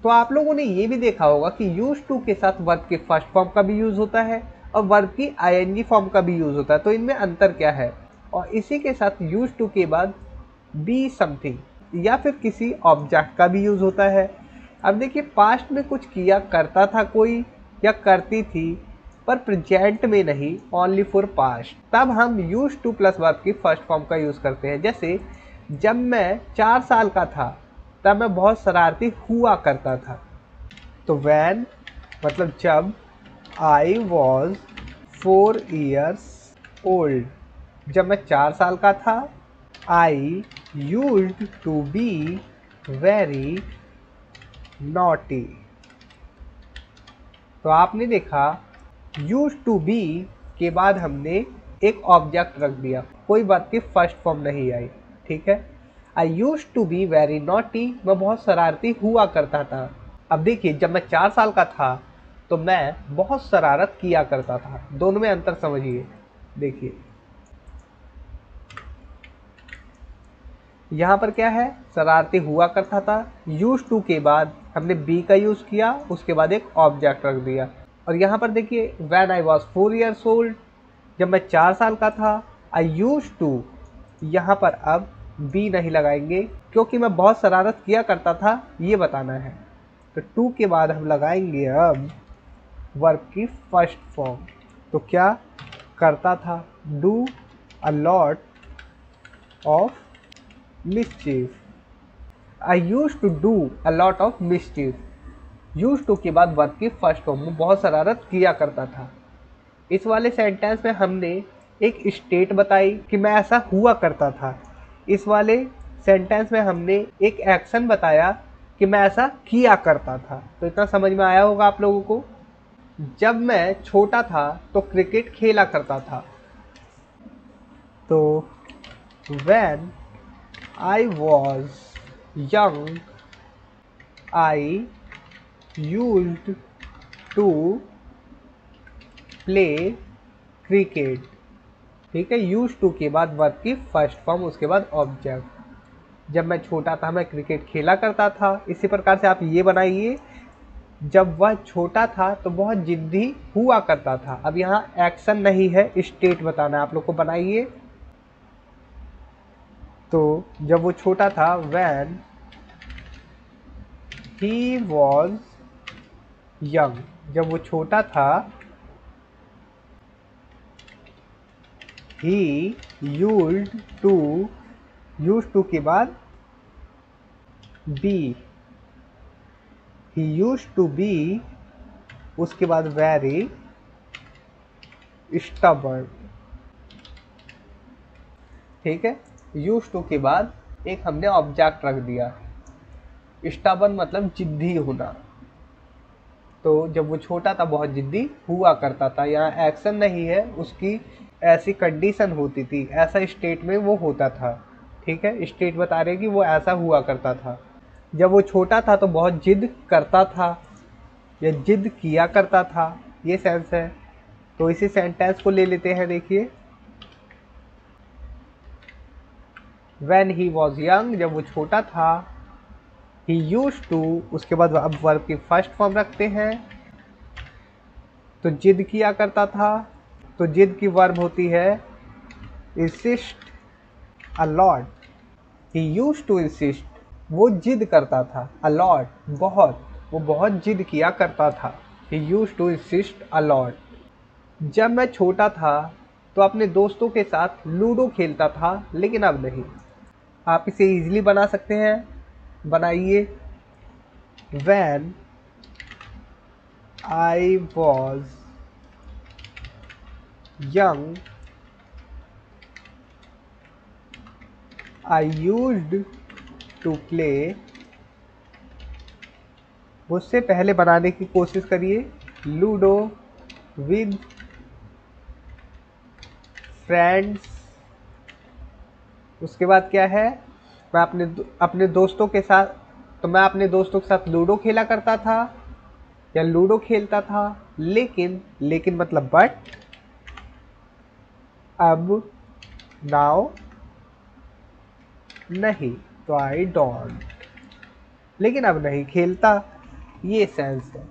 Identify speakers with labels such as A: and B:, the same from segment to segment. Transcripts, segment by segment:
A: तो आप लोगों ने ये भी देखा होगा कि यूज टू के साथ वर्ब के फर्स्ट फॉर्म का भी यूज होता है और वर्ब की आईएनजी फॉर्म का भी यूज होता है। तो इनमें अंतर क्या है? और इसी के साथ यूज टू के बाद बी समथिंग या फिर किसी ऑब्जेक्ट का भी यूज होता है। अब देखिए, पास्ट में कुछ किया करता था कोई या करती थी, पर प्रेजेंट में नहीं, ओनली फॉर पास्ट, तब हम यूज टू प्लस वर्ब की फर्स्ट फॉर्म का यूज करते हैं। जैसे जब मैं 4 साल का था तब मैं बहुत शरारती हुआ करता था। तो वैन मतलब जब, आई वॉज 4 years ओल्ड, जब मैं 4 साल का था। I used to be very naughty. तो आपने देखा, यूज टू बी के बाद हमने एक ऑब्जेक्ट रख दिया, कोई बात की फर्स्ट फॉर्म नहीं आई। ठीक है, I use to be very naughty, मैं बहुत शरारती हुआ करता था। अब देखिए, जब मैं 4 साल का था तो मैं बहुत शरारत किया करता था। दोनों में अंतर समझिए। देखिए यहाँ पर क्या है, शरारती हुआ करता था। यूज टू के बाद हमने बी का यूज किया, उसके बाद एक ऑब्जेक्ट रख दिया। और यहाँ पर देखिए, when I was 4 years old, जब मैं 4 साल का था। आई यूज टू, यहाँ पर अब बी नहीं लगाएंगे क्योंकि मैं बहुत शरारत किया करता था, ये बताना है। तो टू के बाद हम लगाएंगे अब वर्ब की फर्स्ट फॉर्म। तो क्या करता था, do a lot of mischief. I use to do a lot of mischief. Use to के बाद वर्ब की फर्स्ट फॉर्म में बहुत शरारत किया करता था। इस वाले सेंटेंस में हमने एक स्टेट बताई कि मैं ऐसा हुआ करता था। इस वाले सेंटेंस में हमने एक एक्शन बताया कि मैं ऐसा किया करता था। तो इतना समझ में आया होगा आप लोगों को। जब मैं छोटा था तो क्रिकेट खेला करता था। तो when I was young I used to play cricket. ठीक है, यूज टू के बाद वर्ब की फर्स्ट फॉर्म, उसके बाद ऑब्जेक्ट। जब मैं छोटा था मैं क्रिकेट खेला करता था। इसी प्रकार से आप ये बनाइए, जब वह छोटा था तो बहुत जिद्दी हुआ करता था। अब यहाँ एक्शन नहीं है, स्टेट बताना है आप लोग को। बनाइए, तो जब वो छोटा था, व्हेन ही वॉज यंग, जब वो छोटा था, he used to, use to के बाद be, he use to be, उसके बाद वेरी स्टबर्न। ठीक है, यूज टू के बाद एक हमने ऑब्जेक्ट रख दिया, स्टबर्न मतलब जिद्दी होना। तो जब वो छोटा था बहुत जिद्दी हुआ करता था। यहाँ एक्शन नहीं है, उसकी ऐसी कंडीशन होती थी, ऐसा स्टेट में वो होता था। ठीक है, स्टेट बता रहे कि वो ऐसा हुआ करता था। जब वो छोटा था तो बहुत जिद करता था या जिद किया करता था, ये सेंस है। तो इसी सेंटेंस को ले लेते हैं। देखिए, व्हेन ही वॉज यंग, जब वो छोटा था। ही यूज टू, उसके बाद अब वर्ब की फर्स्ट फॉर्म रखते हैं। तो जिद किया करता था, तो जिद की वर्ब होती है insist a lot. He use to insist, वो जिद करता था। अ लॉट बहुत, वो बहुत जिद किया करता था। He use to insist a lot. जब मैं छोटा था तो अपने दोस्तों के साथ लूडो खेलता था, लेकिन अब नहीं। आप इसे इजीली बना सकते हैं, बनाइए। When I was young I used to play, मुझसे पहले बनाने की कोशिश करिए, लूडो विद फ्रेंड्स। उसके बाद क्या है, मैं अपने दोस्तों के साथ, तो मैं अपने दोस्तों के साथ लूडो खेला करता था या लूडो खेलता था, लेकिन, लेकिन मतलब बट, अब, नाउ नहीं। तो आई डोंट, लेकिन अब नहीं खेलता। ये सेंस है।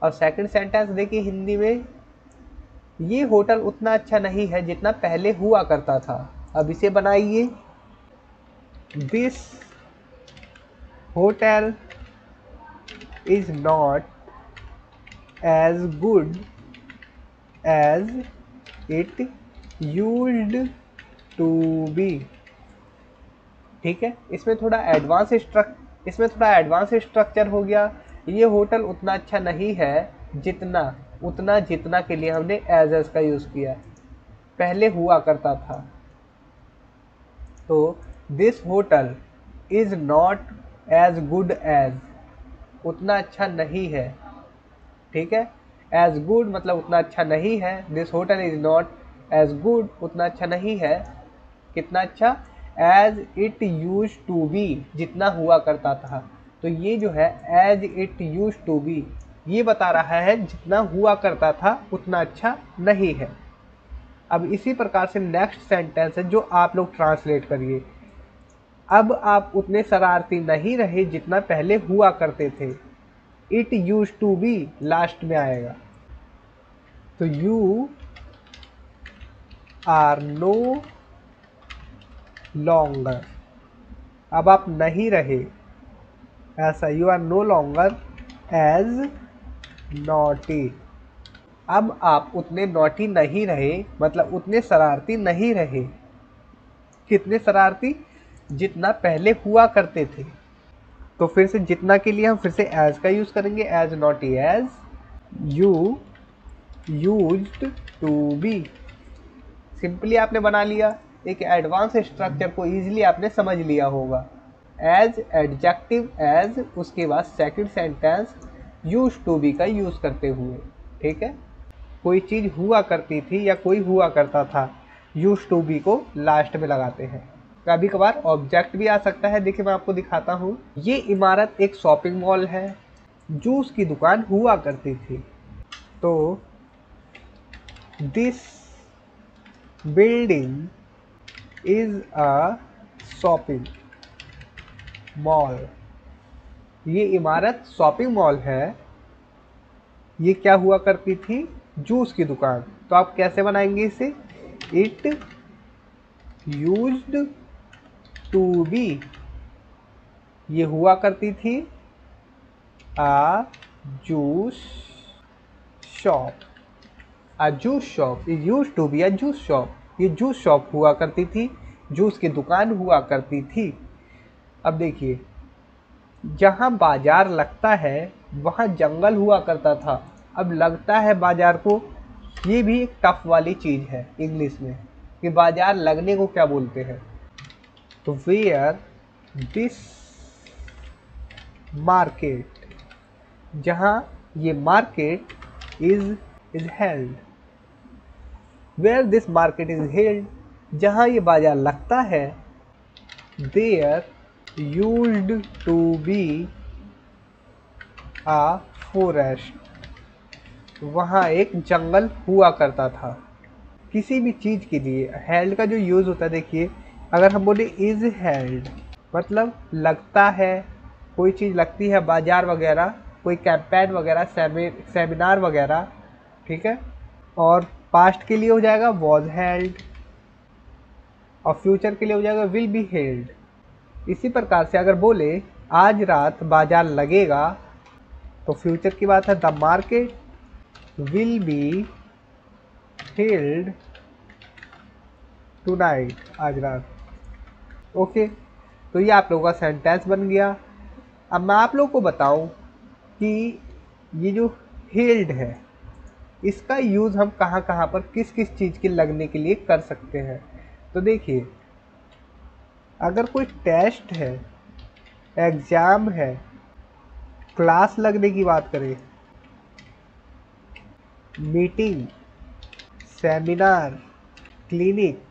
A: और सेकंड सेंटेंस देखिए हिंदी में, ये होटल उतना अच्छा नहीं है जितना पहले हुआ करता था। अब इसे बनाइए, this hotel is not as good as it used to be. ठीक है, इसमें थोड़ा एडवांस स्ट्रक्चर हो गया। ये होटल उतना अच्छा नहीं है जितना, उतना जितना के लिए हमने एज का यूज़ किया, पहले हुआ करता था। तो this hotel is not as good as, उतना अच्छा नहीं है। ठीक है, एज गुड मतलब उतना अच्छा नहीं है, this hotel is not as good, उतना अच्छा नहीं है, कितना अच्छा, as it use to be, जितना हुआ करता था। तो ये जो है as it use to be, ये बता रहा है जितना हुआ करता था उतना अच्छा नहीं है। अब इसी प्रकार से नेक्स्ट सेंटेंस है जो आप लोग ट्रांसलेट करिए। अब आप उतने शरारती नहीं रहे जितना पहले हुआ करते थे। It use to be last में आएगा, तो यू आर नो लॉन्गर, अब आप नहीं रहे ऐसा, you are no longer as naughty. अब आप उतने नॉटी नहीं रहे, मतलब उतने शरारती नहीं रहे। कितने शरारती, जितना पहले हुआ करते थे। तो फिर से जितना के लिए हम फिर से एज का यूज करेंगे, as naughty as you used to be. Simply आपने बना लिया, एक एडवांस स्ट्रक्चर को इजीली आपने समझ लिया होगा। एज एडजेक्टिव एज, उसके बाद second sentence use to be का यूज करते हुए। ठीक है, कोई चीज हुआ करती थी या कोई हुआ करता था, यूज टू बी को लास्ट में लगाते हैं। कभी कभार ऑब्जेक्ट भी आ सकता है। देखिए मैं आपको दिखाता हूँ, ये इमारत एक शॉपिंग मॉल है, जूस की दुकान हुआ करती थी। तो this building is a shopping mall, ये इमारत शॉपिंग मॉल है, ये क्या हुआ करती थी, जूस की दुकान। तो आप कैसे बनाएंगे इसे, इट यूज्ड टू बी, ये हुआ करती थी, a juice shop, a juice shop is used to be a juice shop, ये जूस शॉप हुआ करती थी, जूस की दुकान हुआ करती थी। अब देखिए, जहाँ बाजार लगता है वहाँ जंगल हुआ करता था। अब लगता है बाजार को, ये भी एक टफ वाली चीज है इंग्लिश में, कि बाजार लगने को क्या बोलते हैं। तो वेयर दिस मार्केट, जहाँ ये market is held, where this market is held, जहाँ ये बाजार लगता है, there used to be a forest, वहाँ एक जंगल हुआ करता था। किसी भी चीज़ के लिए हेल्ड का जो यूज़ होता है, देखिए अगर हम बोले इज हेल्ड मतलब लगता है, कोई चीज़ लगती है, बाजार वगैरह, कोई कैंपेन वगैरह, सेमिनार वगैरह। ठीक है, और पास्ट के लिए हो जाएगा वॉज हेल्ड, और फ्यूचर के लिए हो जाएगा विल बी हेल्ड। इसी प्रकार से अगर बोले आज रात बाजार लगेगा, तो फ्यूचर की बात है, the market will be held tonight, आज रात। ओके, तो ये आप लोगों का सेंटेंस बन गया। अब मैं आप लोगों को बताऊं कि ये जो हेल्ड है, इसका यूज़ हम कहाँ कहाँ पर किस किस चीज़ के लगने के लिए कर सकते हैं। तो देखिए, अगर कोई टेस्ट है, एग्ज़ाम है, क्लास लगने की बात करें, मीटिंग, सेमिनार, क्लिनिक,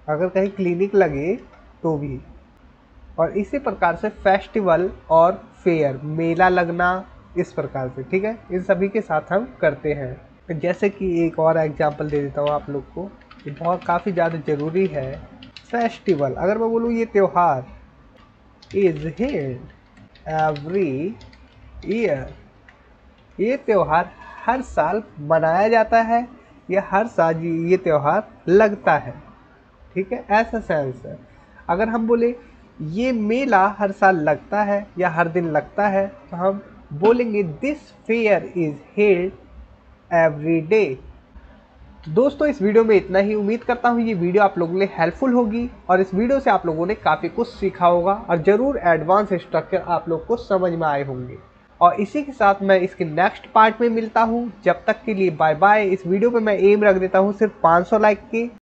A: अगर कहीं क्लिनिक लगे तो भी, और इसी प्रकार से फेस्टिवल और फेयर, मेला लगना, इस प्रकार से। ठीक है, इन सभी के साथ हम करते हैं। जैसे कि एक और एग्जांपल दे देता हूँ आप लोग को, ये बहुत काफ़ी ज़्यादा ज़रूरी है। फेस्टिवल, अगर मैं बोलूँ ये त्यौहार इज हेल्ड एवरी ईयर। ये त्यौहार हर साल मनाया जाता है या हर साल ये त्यौहार लगता है। ठीक है, ऐसा सेंस है। अगर हम बोले ये मेला हर साल लगता है या हर दिन लगता है, तो हम बोलेंगे this fair is held every day. दोस्तों इस वीडियो में इतना ही। उम्मीद करता हूँ ये वीडियो आप लोगों के लिए हेल्पफुल होगी और इस वीडियो से आप लोगों ने काफ़ी कुछ सीखा होगा और ज़रूर एडवांस स्ट्रक्चर आप लोग को समझ में आए होंगे। और इसी के साथ मैं इसके नेक्स्ट पार्ट में मिलता हूँ। जब तक के लिए बाय बाय। इस वीडियो पे मैं एम रख देता हूँ सिर्फ 500 लाइक के।